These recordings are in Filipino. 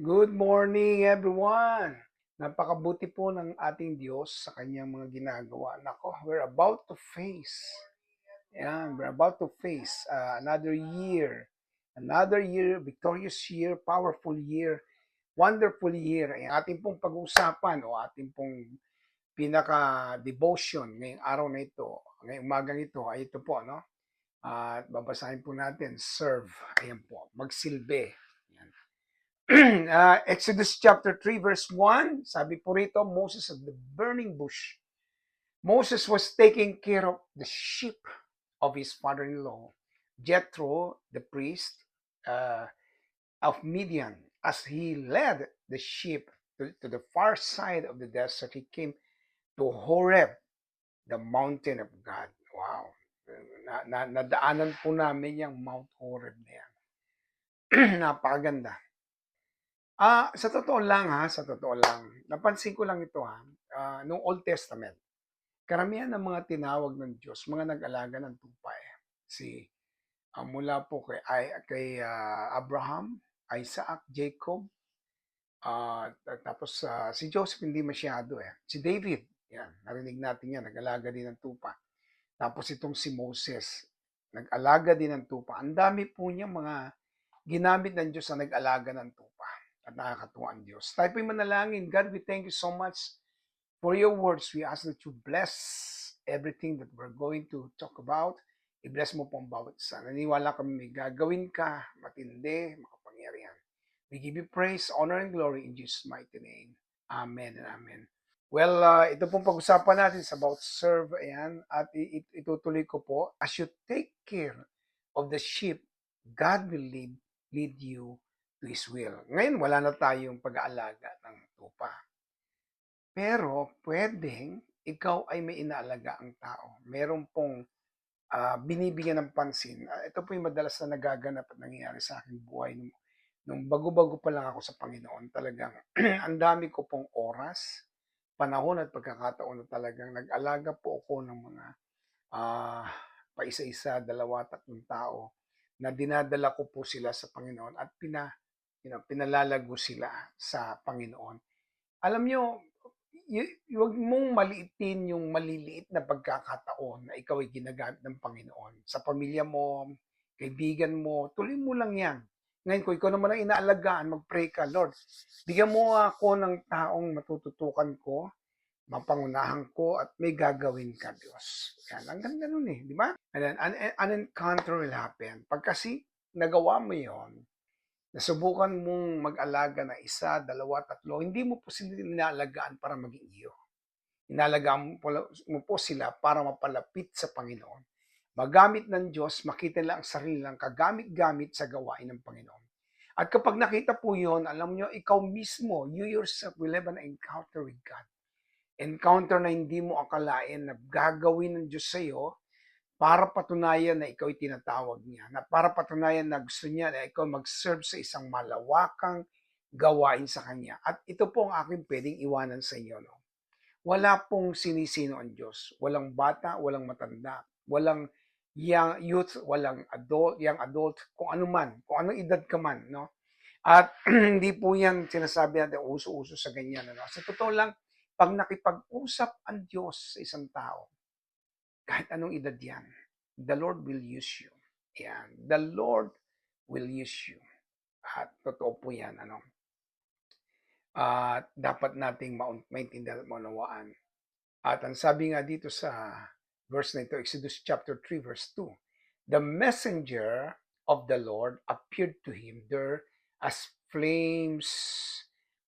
Good morning, everyone! Napakabuti po ng ating Diyos sa kanyang mga ginagawa. Nako, we're about to face, another year, victorious year, powerful year, wonderful year. Ayan, ating pong pag-uusapan o ating pong pinaka-devotion ngayong araw na ito, ngayong umagang ito, ay ito po, no? At babasahin po natin, serve. Ayan po, magsilbi. Ayan. Exodus chapter 3 verse 1, sabi po rito, Moses of the burning bush. Moses was taking care of the sheep of his father-in-law, Jethro, the priest of Midian. As he led the sheep to the far side of the desert, he came to Horeb, the mountain of God. Wow. Nadaanan po namin yung Mount Horeb na yan. Napakaganda. Sa totoo lang sa totoo lang, napansin ko lang ito nung Old Testament, karamihan ng mga tinawag ng Diyos, mga nag-alaga ng tupa eh. Mula po kay Abraham, Isaac, Jacob, tapos si Joseph hindi masyado eh. Si David, yan, narinig natin yan, nag-alaga din ng tupa. Tapos itong si Moses, nag-alaga din ng tupa. Ang dami po niya mga ginamit ng Diyos na nag-alaga ng tupa. At nakakatuwa ang Diyos. Tayo po'y manalangin. God, we thank you so much for your words. We ask that you bless everything that we're going to talk about. I-bless mo po ang bawat isa. Naniwala kami may gagawin ka, matindi, makapangyarihan. We give you praise, honor, and glory in Jesus' mighty name. Amen and amen. Well, ito pong pag-usapan natin is about serve. Ayan, at itutuloy ko po. As you take care of the sheep, God will lead you to His will. Ngayon, wala na tayong pag-aalaga ng tupa. Pero, pwedeng ikaw ay may inaalaga ang tao. Meron pong binibigyan ng pansin. Ito po yung madalas na nagaganap at nangyayari sa aking buhay. Nung bago-bago pa lang ako sa Panginoon, talagang ang dami ko pong oras, panahon at pagkakataon na talagang nag-alaga po ako ng mga paisa-isa, dalawa, tatlong tao na dinadala ko po sila sa Panginoon at pinalalago sila sa Panginoon. Alam nyo, huwag mong maliitin yung maliliit na pagkakataon na ikaw ay ginagamit ng Panginoon. Sa pamilya mo, kaibigan mo, tuloy mo lang yan. Ngayon, kung ikaw naman ang inaalagaan, mag-pray ka, Lord, bigyan mo ako ng taong matututukan ko, mapangunahan ko, at may gagawin ka, Diyos. Yan, ang ganda nun eh, di ba? And then, an encounter will happen. Pag kasi nagawa mo yon, nasubukan mong mag-alaga na isa, dalawa, tatlo, hindi mo po sila inaalagaan para maging iyo. Inalagaan mo po sila para mapalapit sa Panginoon. Magamit ng Diyos, makita nila ang sarili lang kagamit-gamit sa gawain ng Panginoon. At kapag nakita po yon, alam nyo, ikaw mismo, you yourself will have an encounter with God. Encounter na hindi mo akalain na gagawin ng Diyos sa iyo para patunayan na ikaw ay tinatawag niya, na para patunayan na gusto niya na ikaw mag-serve sa isang malawakang gawain sa Kanya. At ito po ang aking pwedeng iwanan sa inyo. No? Wala pong sinisino ang Diyos. Walang bata, walang matanda, walang young youth, walang young adult, kung ano man, kung anong edad ka man. No? At hindi po yan sinasabi natin uso-uso sa ganyan. No? Sa totoo lang, pag nakipag-usap ang Diyos sa isang tao, kahit anong edad yan, the Lord will use you. Yan. The Lord will use you. At totoo po yan. Dapat nating maintindihan at maunawaan. At ang sabi nga dito sa verse na ito, Exodus chapter 3 verse 2, the messenger of the Lord appeared to him there as flames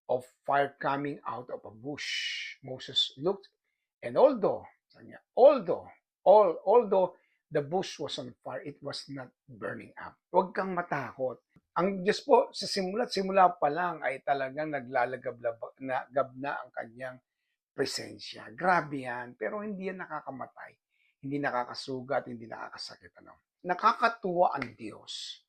of fire coming out of a bush. Moses looked, and although the bush was on fire, it was not burning up. Huwag kang matakot. Ang Diyos po, sa simula pa lang ay talagang naglalagab na ang kanyang presensya. Grabe yan, pero hindi yan nakakamatay. Hindi nakakasugat, hindi nakakasakit. Nakakatuwa ang Diyos.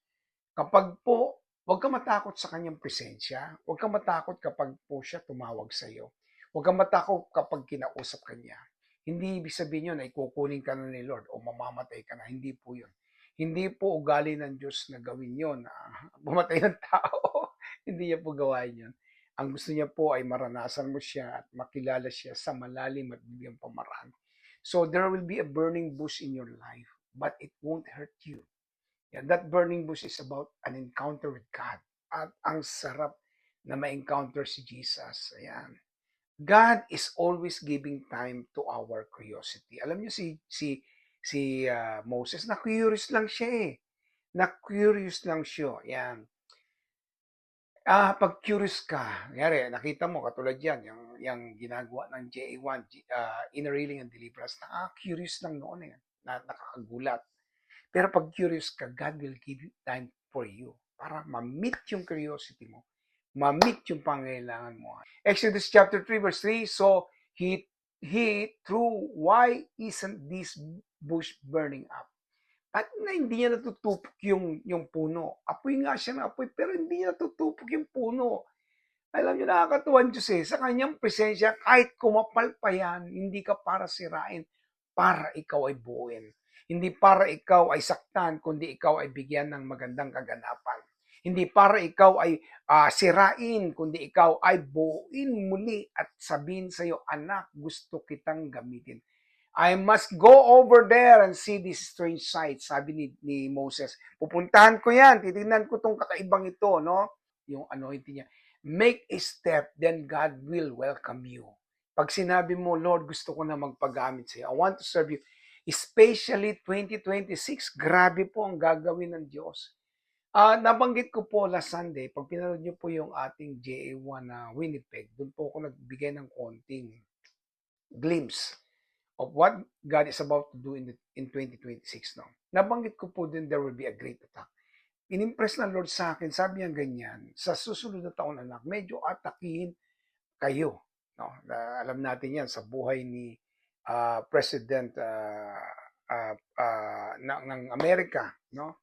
Kapag po, huwag kang matakot sa kanyang presensya. Huwag kang matakot kapag po siya tumawag sa iyo. Huwag kang matakot kapag kinausap ka niya. Hindi ibig sabihin yun na ikukunin ka na ni Lord o mamamatay ka na. Hindi po yun. Hindi po ugali ng Diyos na gawin yun, na bumatay ng tao. Hindi niya po gawain yun. Ang gusto niya po ay maranasan mo siya at makilala siya sa malalim at bigyang pamaraan. So there will be a burning bush in your life, but it won't hurt you. Yeah, that burning bush is about an encounter with God. At ang sarap na ma-encounter si Jesus. Ayan. God is always giving time to our curiosity. Alam niyo si Moses, na curious lang siya eh. Na curious lang siya. Yan. Pag curious ka, kunyari, nakita mo, katulad yan, yung ginagawa ng JA1, Inner Healing and Deliverance, curious lang noon eh, nakakagulat. Pero pag curious ka, God will give you time for you para ma-meet yung curiosity mo, ma-meet yung pangailangan mo. Exodus chapter 3 verse 3, so he threw, why isn't this bush burning up? At na hindi niya natutupok yung puno. Apoy nga siya ng apoy, pero hindi niya natutupok yung puno. Alam niyo, nakakatuwa ang Diyos eh. Sa kanyang presensya, kahit kumapal pa yan, hindi ka para sirain, para ikaw ay buuin. Hindi para ikaw ay saktan, kundi ikaw ay bigyan ng magandang kaganapan. Hindi para ikaw ay sirain, kundi ikaw ay buuin muli at sabihin sa iyo, anak, gusto kitang gamitin. I must go over there and see this strange sight, sabi ni Moses. Pupuntahan ko yan, titignan ko tong kakaibang ito, no? Yung anointing niya. Make a step, then God will welcome you. Pag sinabi mo, Lord, gusto ko na magpagamit sa'yo. I want to serve you. Especially 2026, grabe po ang gagawin ng Diyos. Nabanggit ko po last Sunday, pag pinanood niyo po yung ating JA1 na Winnipeg, doon po ako nagbigay ng konting glimpse of what God is about to do in 2026. No? Nabanggit ko po din, there will be a great attack. Inimpress ng Lord sa akin, sabi niya ganyan, sa susunod na taon, anak, medyo atakihin kayo. No? Alam natin yan sa buhay ni President ng Amerika. No?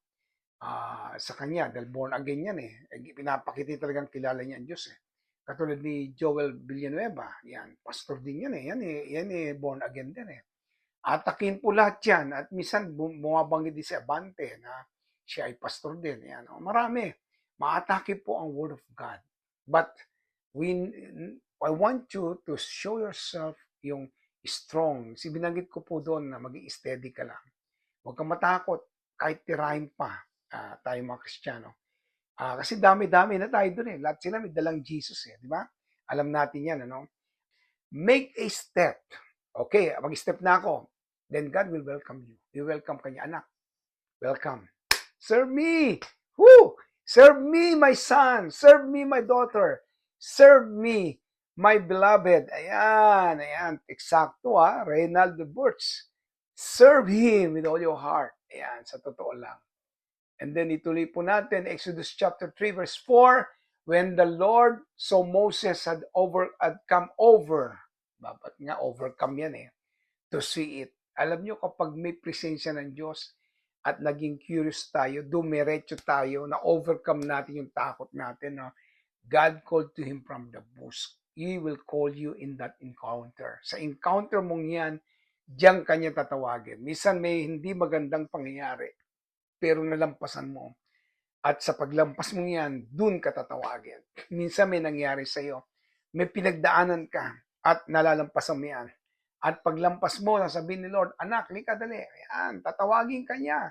Sa kanya, dahil born again yan eh. Pinapakita talagang kilala niya ang Diyos eh. Katulad ni Joel Villanueva, yan, pastor din yan eh. Yan eh, born again din eh. Atakin po lahat yan. At minsan bumabanggit din si Abante na siya ay pastor din. Yan, marami. Maatake po ang Word of God. But I want you to show yourself yung strong. Binanggit ko po doon na maging steady ka lang. Huwag kang matakot kahit tirahin pa tayo mga Kristiyano. Kasi dami-dami na tayo doon eh. Lahat sila may dalang Jesus eh. Di ba? Alam natin yan, ano? Make a step. Okay, mag-step na ako. Then God will welcome you. You welcome kanya, anak. Welcome. Serve me. Woo! Serve me, my son. Serve me, my daughter. Serve me, my beloved. Ayan. Eksakto Reynaldo Burtz. Serve Him with all your heart. Ayan, sa totoo lang. And then ituloy po natin, Exodus chapter 3 verse 4, when the Lord saw Moses had come over, babat nga, overcome yan eh, to see it. Alam nyo, kapag may presensya ng Diyos at naging curious tayo, dumiretso tayo, na overcome natin yung takot natin, no? God called to him from the bush. He will call you in that encounter. Sa encounter mong yan, diyan kanya tatawagin. Minsan may hindi magandang pangyayari, pero nalampasan mo. At sa paglampas mo yan, dun ka tatawagin. Minsan may nangyari sa'yo. May pinagdaanan ka at nalalampasan mo yan. At paglampas mo, sasabihin ni Lord, anak, lika dali. Ayan, tatawagin ka niya.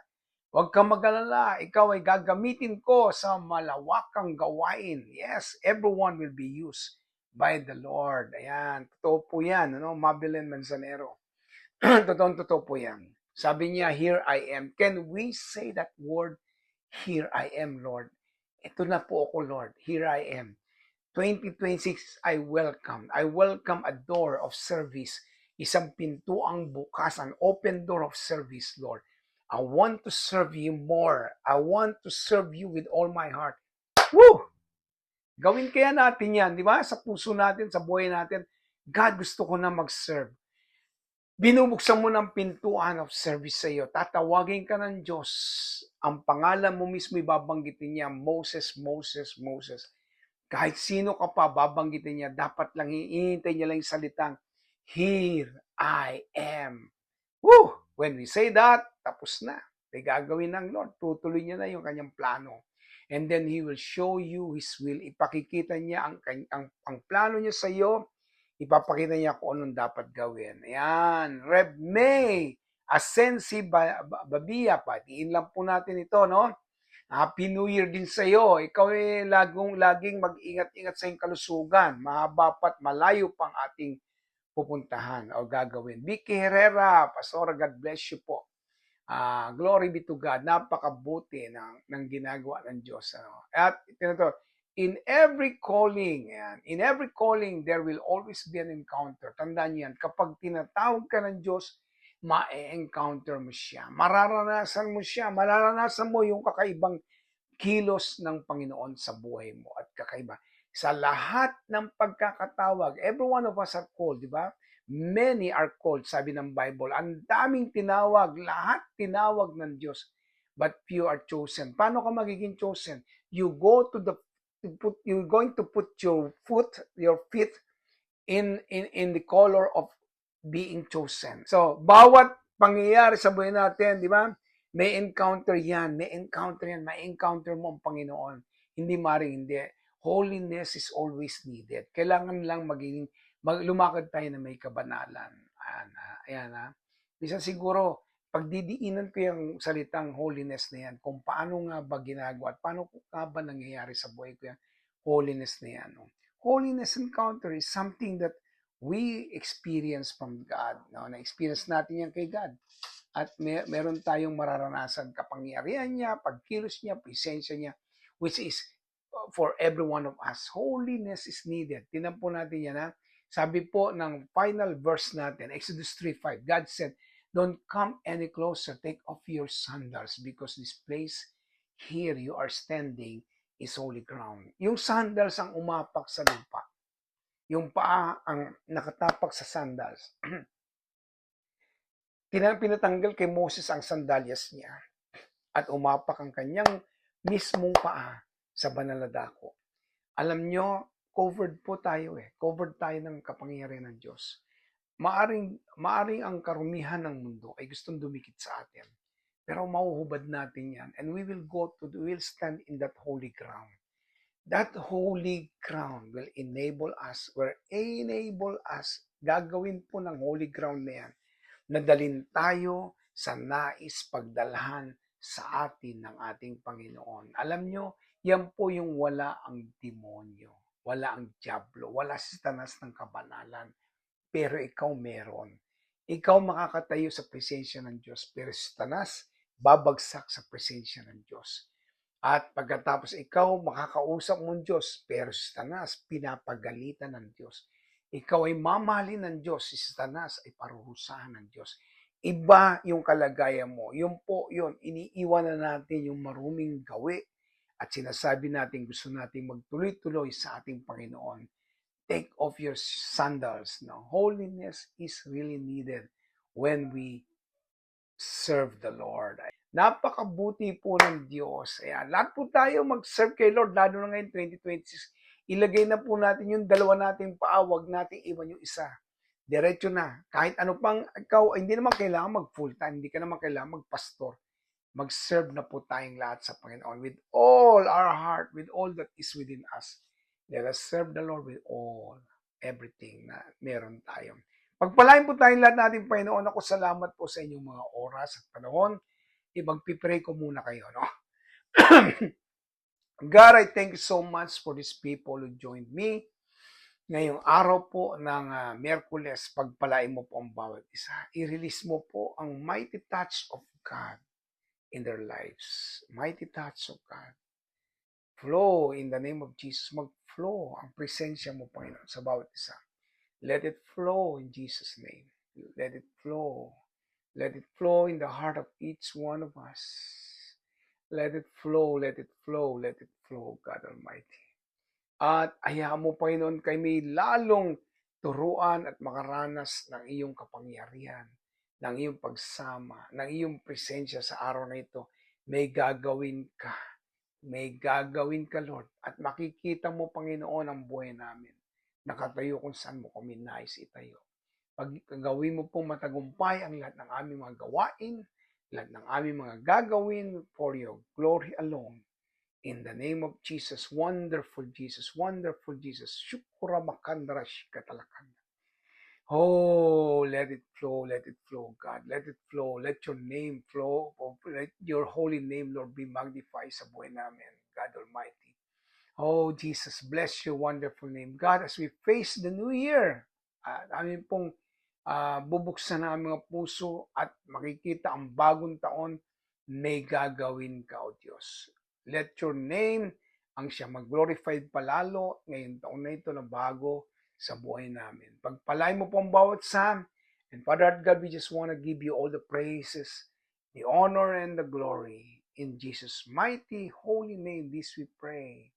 Huwag kang mag-alala. Ikaw ay gagamitin ko sa malawakang gawain. Yes, everyone will be used by the Lord. Ayan, totoo po yan. Mabelen Manzanero. Totoo po yan. Sabi niya, here I am. Can we say that word, here I am, Lord? Ito na po ako, Lord. Here I am. 2026, I welcome. I welcome a door of service. Isang pintuang bukas, an open door of service, Lord. I want to serve you more. I want to serve you with all my heart. Woo! Gawin kaya natin yan, di ba? Sa puso natin, sa buhay natin. God, gusto ko na mag-serve. Binubuksan mo ng pintuan of service sa iyo. Tatawagin ka ng Diyos. Ang pangalan mo mismo ibabanggitin niya, Moses, Moses, Moses. Kahit sino ka pa, babanggitin niya. Dapat lang iintay niya lang yung salitang, here I am. Woo! When we say that, tapos na. May gagawin ng Lord. Tutuloy niya na yung kanyang plano. And then He will show you His will. Ipakikita niya ang plano niya sa iyo. Ipapakita niya kung anong dapat gawin. Ayan. Rev May Asensi Babia. Patiin lang po natin ito, no? Happy New Year din sa iyo. Ikaw ay laging mag-ingat-ingat sa iyong kalusugan. Mahaba pa't malayo pang ating pupuntahan o gagawin. Vicky Herrera, Pastora, God bless you po. Glory be to God. Napakabuti ng ginagawa ng Diyos. Ano? At ito, in every calling, there will always be an encounter. Tandaan niyan, kapag tinatawag ka ng Diyos, ma-encounter mo siya. Mararanasan mo siya. Mararanasan mo yung kakaibang kilos ng Panginoon sa buhay mo at kakaiba. Sa lahat ng pagkakatawag, every one of us are called, di ba? Many are called, sabi ng Bible. Ang daming tinawag, lahat tinawag ng Diyos, but few are chosen. Paano ka magiging chosen? You're going to put your feet in the color of being chosen. So, bawat pangyayari sa buhay natin, di ba? May encounter yan, may encounter mo ang Panginoon. Hindi maring hindi. Holiness is always needed. Kailangan lang lumakad tayo na may kabanalan. Ayan ha. Bisa siguro, pagdidiinan ko yung salitang holiness na yan, kung paano nga ba ginagawa at paano nga ba nangyayari sa buhay ko yan, holiness na yan. No? Holiness encounter is something that we experience from God. No? Na-experience natin yan kay God. At meron tayong mararanasan kapangyarihan niya, pagkilos niya, presensya niya, which is for every one of us. Holiness is needed. Tinan po natin yan ha. Sabi po ng final verse natin, Exodus 3:5, God said, don't come any closer, take off your sandals because this place here you are standing is holy ground. Yung sandals ang umapak sa lupa. Yung paa ang nakatapak sa sandals. Pinatanggal kay Moses ang sandalyas niya at umapak ang kanyang mismong paa sa banal na dako. Alam nyo, covered po tayo Covered tayo ng kapangyarihan ng Diyos. Maaring ang karumihan ng mundo ay gustong dumikit sa atin. Pero mauhubad natin yan. And we will stand in that holy ground. That holy ground will enable us, gagawin po ng holy ground na yan, nadalin tayo sa nais pagdalhan sa atin ng ating Panginoon. Alam nyo, yan po yung wala ang demonyo, wala ang diablo, wala si Satanas ng kabanalan. Pero ikaw meron. Ikaw makakatayo sa presensya ng Diyos, pero si Satanas babagsak sa presensya ng Diyos. At pagkatapos ikaw makakausap mong Diyos, pero si Satanas pinapagalitan ng Diyos. Ikaw ay mamahalin ng Diyos, si Satanas ay parurusahan ng Diyos. Iba yung kalagayan mo. Yun po yun, iniiwan na natin yung maruming gawi at sinasabi natin gusto natin magtuloy-tuloy sa ating Panginoon. Take off your sandals. No? Holiness is really needed when we serve the Lord. Napakabuti po ng Diyos. Ayan, lahat po tayo mag-serve kay Lord, lalo na ngayon 2026. Ilagay na po natin yung dalawa nating paa, wag nating iwan yung isa. Diretso na. Kahit ano pang ikaw, hindi naman kailangan mag-full time, hindi ka naman kailangan mag-pastor. Mag-serve na po tayong lahat sa Panginoon with all our heart, with all that is within us. Let us serve the Lord with everything na meron tayo. Pagpalain po tayong lahat natin, Panginoon. Ako salamat po sa inyong mga oras at panahon. Magpipray ko muna kayo, no? God, I thank you so much for these people who joined me. Ngayong araw po ng Miyerkules, pagpalain mo po ang bawat isa. I-release mo po ang mighty touch of God in their lives. Mighty touch of God. Flow in the name of Jesus. Mag-flow ang presensya mo, Panginoon, sa bawat isa. Let it flow in Jesus' name. Let it flow. Let it flow in the heart of each one of us. Let it flow, let it flow, let it flow, God Almighty. At hayaan mo, Panginoon, kami lalong turuan at makaranas ng iyong kapangyarihan, ng iyong pagsama, ng iyong presensya sa araw na ito. May gagawin ka. May gagawin ka, Lord. At makikita mo, Panginoon, ang buhay namin. Nakatayo kung saan mo kami nais itayo. Pag gawin mo pong matagumpay ang lahat ng aming mga gawain, lahat ng aming mga gagawin for your glory alone. In the name of Jesus, wonderful Jesus, wonderful Jesus. Shukura makandra shikatalakanda. Oh, let it flow, God. Let it flow. Let your name flow. Let your holy name, Lord, be magnified sa buhay namin, God Almighty. Oh, Jesus, bless your wonderful name. God, as we face the new year, amin pong bubuksan ang mga puso at makikita ang bagong taon, may gagawin ka, O Diyos. Let your name ang siya mag-glorified palalo ngayong taon na ito na bago sa buhay namin. Pagpalain mo po ang bawat sam. And Father God, we just want to give you all the praises, the honor, and the glory. In Jesus' mighty, holy name, this we pray.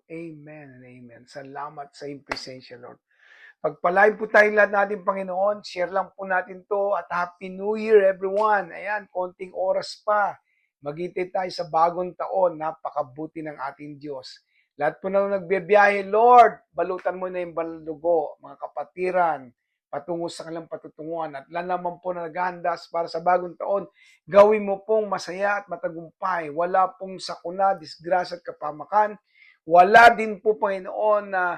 Amen and amen. Salamat sa iyong presensya, Lord. Pagpalain po tayong lahat natin, Panginoon. Share lang po natin to at Happy New Year, everyone. Ayan, konting oras pa. Maghintay tayo sa bagong taon. Napakabuti ng ating Diyos. Lahat po na nagbibiyahe, Lord, balutan mo na yung balugo, mga kapatiran, patungo sa kanilang patutunguhan. At lahat naman po na naghahandas para sa bagong taon, gawin mo pong masaya at matagumpay. Wala pong sakuna, disgrasya at kapamakan. Wala din po, Panginoon, na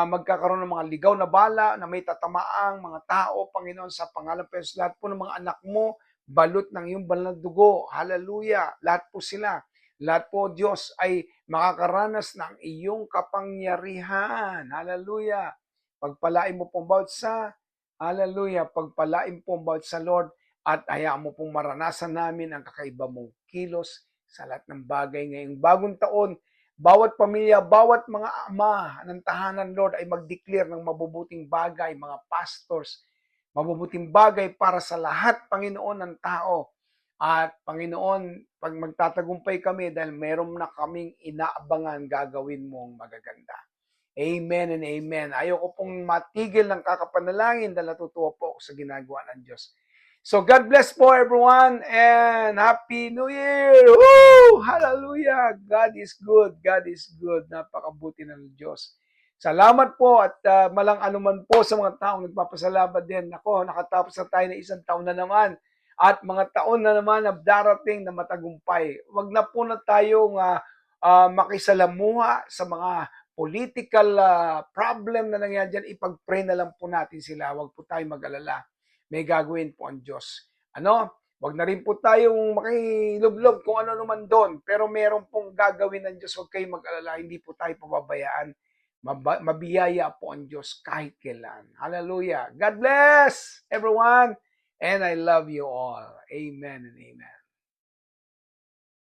magkakaroon ng mga ligaw na bala na may tatamaang mga tao, Panginoon, sa pangalan po Jesus. Lahat po ng mga anak mo, balot ng iyong banal na dugo. Hallelujah. Lahat po sila. Lahat po, Diyos, ay makakaranas ng iyong kapangyarihan. Hallelujah. Pagpalain mo pong bawat sa, hallelujah, pagpalain po bawat sa Lord at hayaan mo pong maranasan namin ang kakaiba mong kilos sa lahat ng bagay ngayong bagong taon. Bawat pamilya, bawat mga ama ng tahanan, Lord, ay mag-declare ng mabubuting bagay, mga pastors, mabubuting bagay para sa lahat, Panginoon, ng tao. At Panginoon, pag magtatagumpay kami dahil meron na kaming inaabangan, gagawin mong magaganda. Amen and amen. Ayoko pong matigil ng kakapanalangin dahil natutuwa po ako sa ginagawa ng Diyos. So God bless po everyone and Happy New Year! Woo! Hallelujah! God is good. God is good. Napakabuti ng Diyos. Salamat po at malang anuman po sa mga taong nagpapasalamat din. Ako, nakatapos na tayo ng isang taon na naman at mga taon na naman na darating na matagumpay. Wag na po na tayong makisalamuha sa mga political problem na nangyari dyan. Ipag-pray na lang po natin sila. Wag po tayong mag-alala. May gagawin po ang Diyos. Wag na rin po tayong makilublob kung ano naman doon. Pero meron pong gagawin ng Diyos. Huwag kayong mag-alala. Hindi po tayo pababayaan. Mabiyaya po ang Diyos kahit kailan. Hallelujah. God bless everyone. And I love you all. Amen and amen.